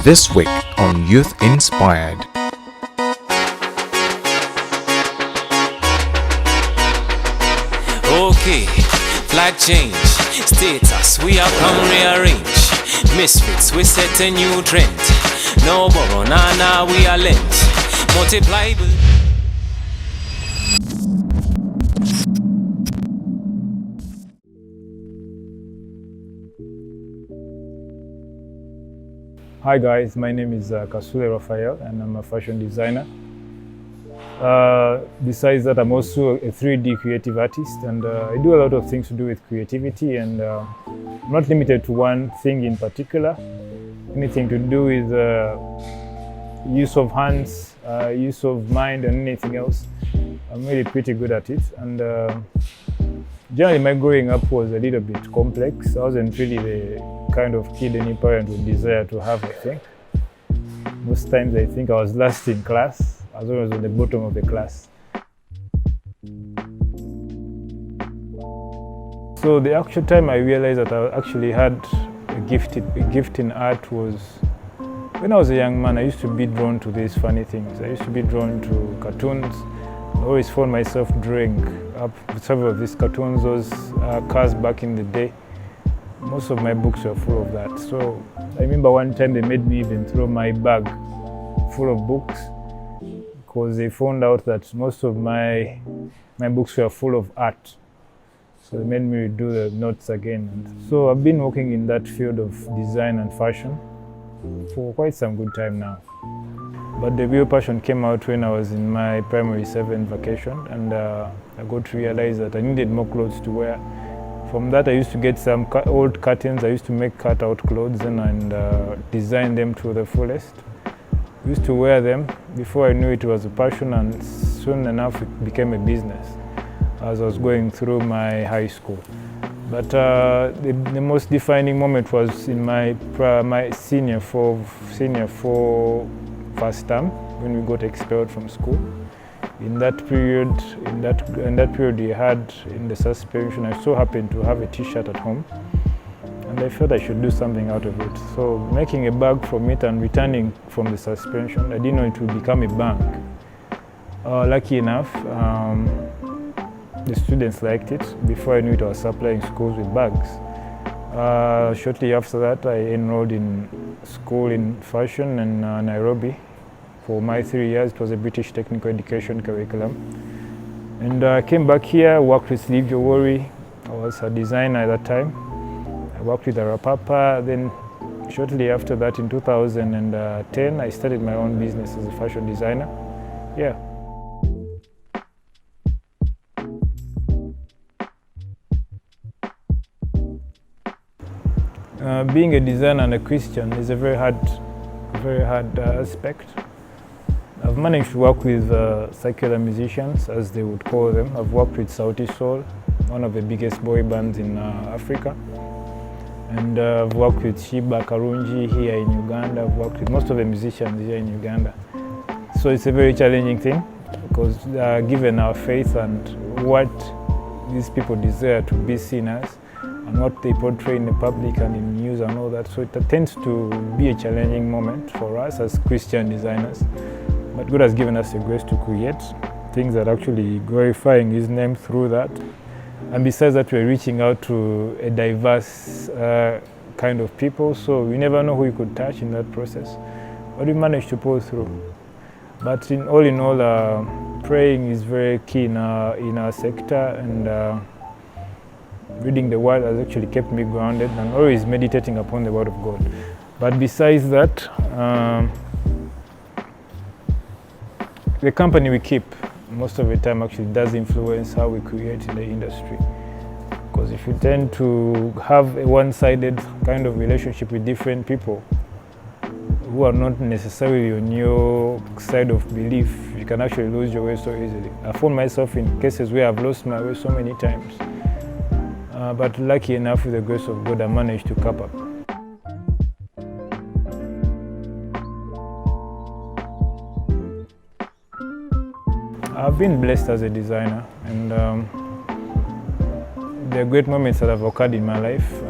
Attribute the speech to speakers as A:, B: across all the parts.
A: This week on Youth Inspired.
B: Okay, flag change, status, we have come rearrange. Misfits, we set a new trend. No borrow, nah, we are lent. Multipliable.
C: Hi guys, my name is Kasule Raphael and I'm a fashion designer. Besides that, I'm also a 3D creative artist and I do a lot of things to do with creativity and I'm not limited to one thing in particular. Anything to do with use of hands, use of mind and anything else. I'm really pretty good at it. And generally my growing up was a little bit complex. I wasn't really the kind of kid any parent would desire to have, I think. Most times I think I was last in class, as well as at the bottom of the class. So the actual time I realized that I actually had a gift in art was when I was a young man. I used to be drawn to these funny things. I used to be drawn to cartoons. I always found myself drawing up several of these cartoons, those cars back in the day. Most of my books were full of that. So I remember one time they made me even throw my bag full of books because they found out that most of my books were full of art. So they made me do the notes again. And so I've been working in that field of design and fashion for quite some good time now. But the real passion came out when I was in my primary 7 vacation and I got to realize that I needed more clothes to wear. From that, I used to get some old curtains. I used to make cut-out clothes and design them to the fullest. I used to wear them. Before I knew it was a passion, and soon enough it became a business as I was going through my high school. But the most defining moment was in my senior four first term when we got expelled from school. In that period we had in the suspension, I so happened to have a t-shirt at home and I felt I should do something out of it. So making a bag from it and returning from the suspension, I didn't know it would become a bank. Lucky enough, the students liked it. Before I knew it, I was supplying schools with bags. Shortly after that, I enrolled in school in fashion in Nairobi. For my 3 years, it was a British technical education curriculum. And I came back here, worked with Leave Your Worry. I was a designer at that time. I worked with Rapapa. Then shortly after that, in 2010, I started my own business as a fashion designer. Yeah. Being a designer and a Christian is a very hard aspect. I've managed to work with secular musicians, as they would call them. I've worked with Sauti Sol, one of the biggest boy bands in Africa. And I've worked with Shiba Karunji here in Uganda. I've worked with most of the musicians here in Uganda. So it's a very challenging thing because given our faith and what these people desire to be seen as, and what they portray in the public and in news and all that. So it tends to be a challenging moment for us as Christian designers. But God has given us the grace to create things that actually glorifying His name through that. And besides that, we're reaching out to a diverse kind of people, so we never know who we could touch in that process. But we managed to pull through. But in all, praying is very key in our sector, and reading the Word has actually kept me grounded and always meditating upon the Word of God. But besides that, the company we keep most of the time actually does influence how we create in the industry. Because if you tend to have a one-sided kind of relationship with different people who are not necessarily on your side of belief, you can actually lose your way so easily. I found myself in cases where I've lost my way so many times. But lucky enough, with the grace of God, I managed to cope up. I've been blessed as a designer, and there are great moments that have occurred in my life.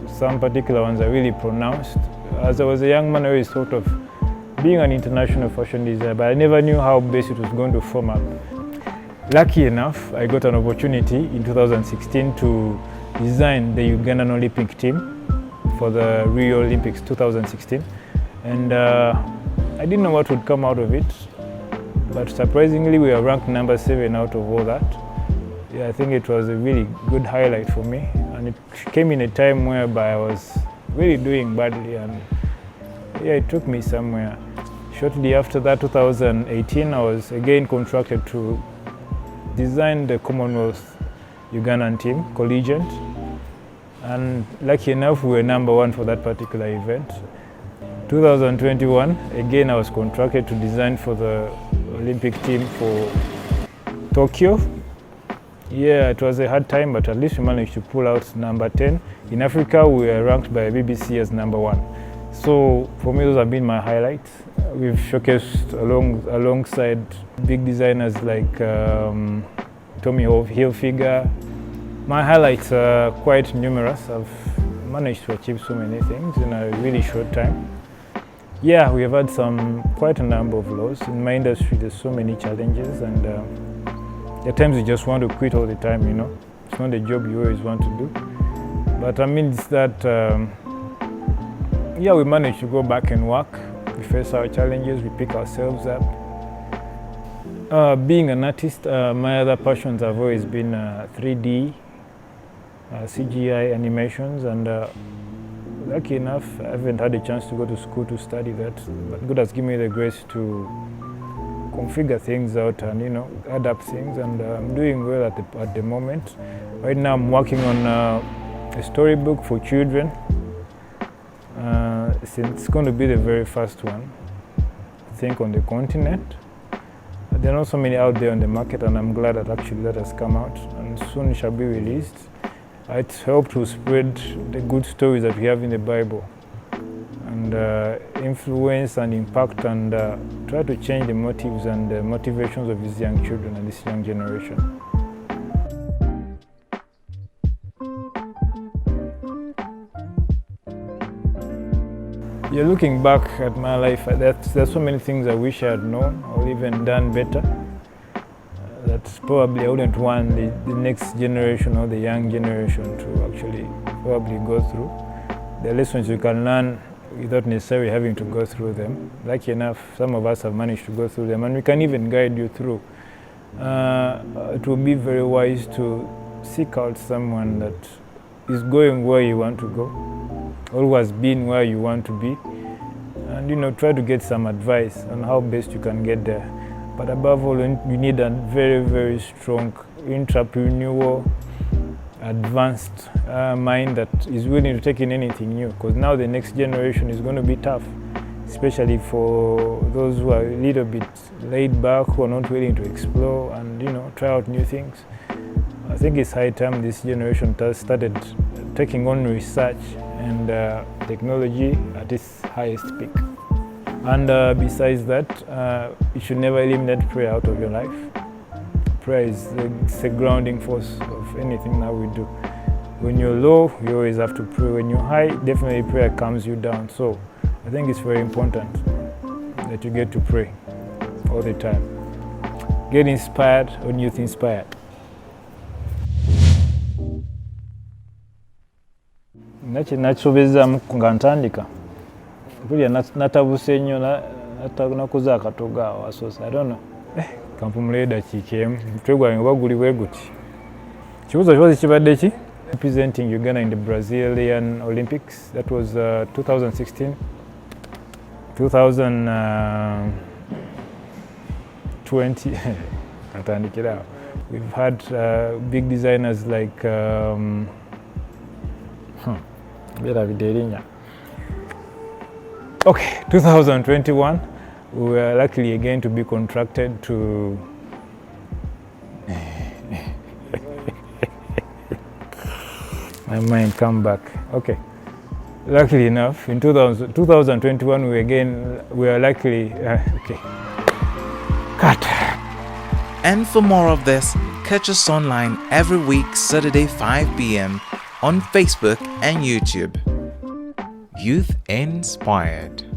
C: Some particular ones are really pronounced. as I was a young man, I always thought of being an international fashion designer, but I never knew how best it was going to form up. Lucky enough, I got an opportunity in 2016 to design the Ugandan Olympic team for the Rio Olympics 2016. And I didn't know what would come out of it, but surprisingly we were ranked number 7 out of all that. Yeah, I think it was a really good highlight for me, and it came in a time whereby I was really doing badly, and yeah, it took me somewhere. Shortly after that, 2018, I was again contracted to design the Commonwealth Ugandan team, collegiate, and lucky enough we were number 1 for that particular event. 2021, again I was contracted to design for the Olympic team for Tokyo. Yeah, it was a hard time, but at least we managed to pull out number 10. In Africa, we were ranked by BBC as number 1. So for me, those have been my highlights. We've showcased alongside big designers like Tommy Hilfiger. My highlights are quite numerous. I've managed to achieve so many things in a really short time. Yeah, we have had quite a number of lows. In my industry, there's so many challenges, and at times you just want to quit all the time, you know. It's not a job you always want to do. But I mean, it's that, yeah, we managed to go back and work. We face our challenges, we pick ourselves up. Being an artist, my other passions have always been 3D, CGI animations, and lucky enough, I haven't had a chance to go to school to study that, but God has given me the grace to configure things out and, you know, adapt things, and I'm doing well at the moment. Right now I'm working on a storybook for children. It's going to be the very first one, I think, on the continent. There are not so many out there on the market, and I'm glad that actually that has come out and soon it shall be released. It's helped to spread the good stories that we have in the Bible, and influence and impact, and try to change the motives and the motivations of these young children and this young generation. Yeah, looking back at my life, there's so many things I wish I had known or even done better. That probably I wouldn't want the next generation or the young generation to actually probably go through. The lessons you can learn without necessarily having to go through them. Lucky enough, some of us have managed to go through them, and we can even guide you through. It will be very wise to seek out someone that is going where you want to go, or who has been where you want to be, and, you know, try to get some advice on how best you can get there. But above all, you need a very, very strong entrepreneurial, advanced mind that is willing to take in anything new, because now the next generation is going to be tough, especially for those who are a little bit laid back, who are not willing to explore and, you know, try out new things. I think it's high time this generation started taking on research and technology at its highest peak. And besides that, you should never eliminate prayer out of your life. Prayer is the grounding force of anything that we do. When you're low, you always have to pray. When you're high, definitely prayer calms you down. So I think it's very important that you get to pray all the time. Get inspired when you're inspired. Nakisobezaamu nga ntandika kulya natabuse nnyo nakuza akatoga awo asoose. I don't know. Kampumulayo dakiika emu mutwe gwange oba guli bwe guti. Kibuuzo kibadde ki? Representing Uganda in the Brazilian Olympics. That was 2016. 2020. Natandikira. We've had big designers like Okay, 2021, we were luckily again to be contracted to my mind come back. Okay, luckily enough, in 2021 we were luckily okay. Cut.
A: And for more of this, catch us online every week, Saturday 5 p.m. on Facebook and YouTube. Youth Inspired.